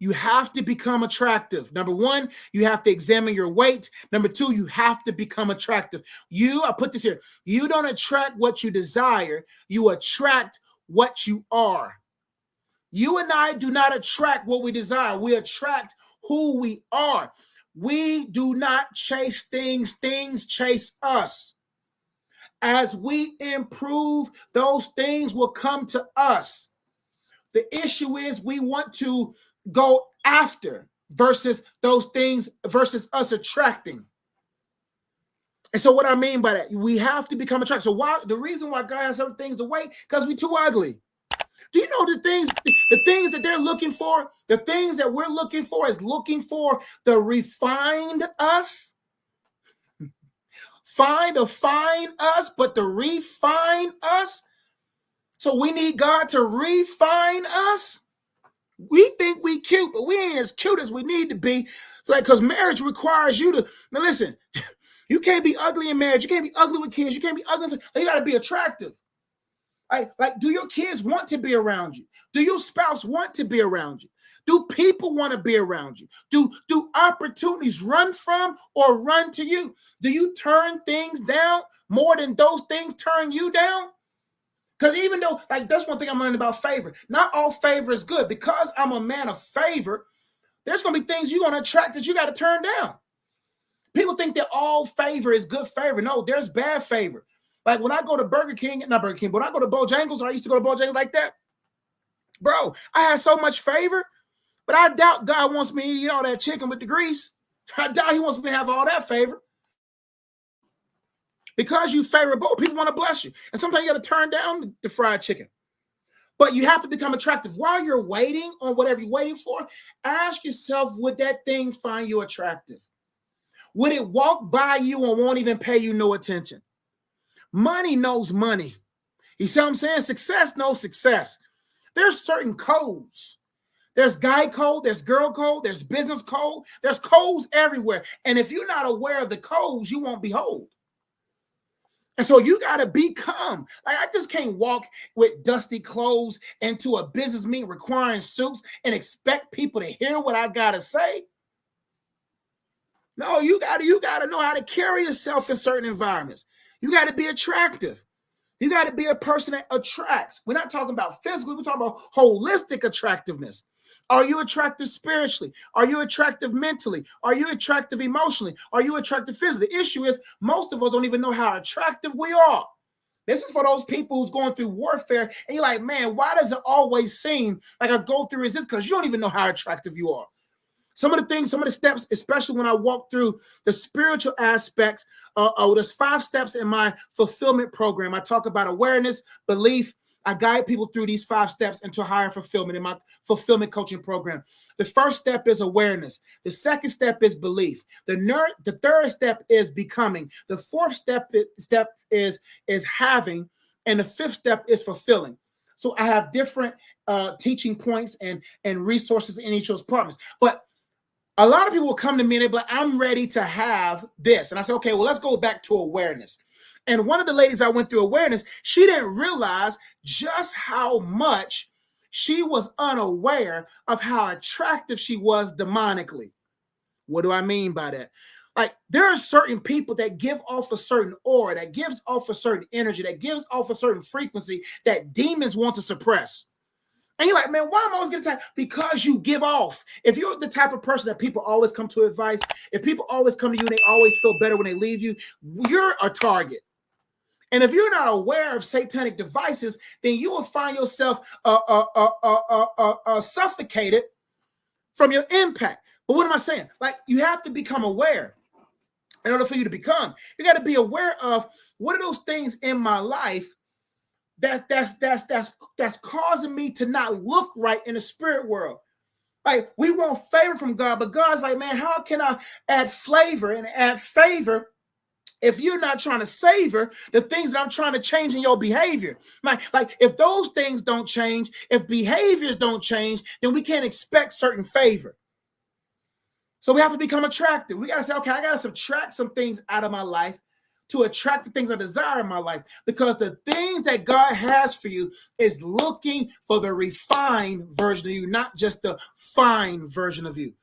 You have to become attractive. Number one, you have to examine your weight. Number two, you have to become attractive. I put this here. You don't attract what you desire. You attract what you are. You and I do not attract what we desire. We attract who we are. We do not chase things. Things chase us. As we improve, those things will come to us. The issue is we want to go after versus those things versus us attracting. And so what I mean by that, we have to become attractive. So the reason why God has certain things to wait, because we're too ugly. Do you know the things that they're looking for? The things that we're looking for is looking for the refined us. Find us, but to refine us. So we need God to refine us. We think we cute, but we ain't as cute as we need to be. It's like, because marriage requires you to, now listen, you can't be ugly in marriage. You can't be ugly with kids. You can't be ugly. You got to be attractive. Like, do your kids want to be around you? Do your spouse want to be around you? Do people want to be around you? Do opportunities run from or run to you? Do you turn things down more than those things turn you down? Because even though, like, that's one thing I'm learning about favor. Not all favor is good. Because I'm a man of favor, there's going to be things you're going to attract that you got to turn down. People think that all favor is good favor. No, there's bad favor. Like when I go to but when I go to Bojangles, or I used to go to Bojangles like that, bro, I had so much favor, but I doubt God wants me to eat all that chicken with the grease. I doubt he wants me to have all that favor. Because you favorable, people want to bless you. And sometimes you got to turn down the fried chicken. But you have to become attractive. While you're waiting on whatever you're waiting for, ask yourself, would that thing find you attractive? Would it walk by you and won't even pay you no attention? Money knows money. You see what I'm saying? Success knows success. There's certain codes. There's guy code, there's girl code, there's business code. There's codes everywhere. And if you're not aware of the codes, you won't behold. And so you got to become, like, I just can't walk with dusty clothes into a business meeting requiring suits and expect people to hear what I got to say. No, you got to know how to carry yourself in certain environments. You got to be attractive. You got to be a person that attracts. We're not talking about physically. We're talking about holistic attractiveness. Are you attractive spiritually? Are you attractive mentally? Are you attractive emotionally? Are you attractive physically? The issue is most of us don't even know how attractive we are. This is for those people who's going through warfare, and you're like, man, why does it always seem like I go through resistance? Because you don't even know how attractive you are. Some of the steps, especially when I walk through the spiritual aspects, there's 5 steps in my fulfillment program. I talk about awareness, belief. I guide people through these 5 steps into higher fulfillment in my fulfillment coaching program. The first step is awareness. The second step is belief. The third step is becoming. The fourth step is having. And the fifth step is fulfilling. So I have different teaching points and resources in each of those departments. But a lot of people will come to me and they're like, I'm ready to have this. And I say, okay, well, let's go back to awareness. And one of the ladies I went through awareness, she didn't realize just how much she was unaware of how attractive she was demonically. What do I mean by that? Like, there are certain people that give off a certain aura, that gives off a certain energy, that gives off a certain frequency that demons want to suppress. And you're like, man, why am I always getting tired? Because you give off. If you're the type of person that people always come to advice, if people always come to you and they always feel better when they leave you, you're a target. And if you're not aware of satanic devices, then you will find yourself suffocated from your impact. But what am I saying? Like, you have to become aware. In order for you to become, you got to be aware of what are those things in my life that's causing me to not look right in the spirit world. Like, we want favor from God, but God's like, man, how can I add flavor and add favor if you're not trying to savor the things that I'm trying to change in your behavior? Like if those things don't change, if behaviors don't change, then we can't expect certain favor. So we have to become attractive. We got to say, okay, I got to subtract some things out of my life to attract the things I desire in my life, because the things that God has for you is looking for the refined version of you, not just the fine version of you.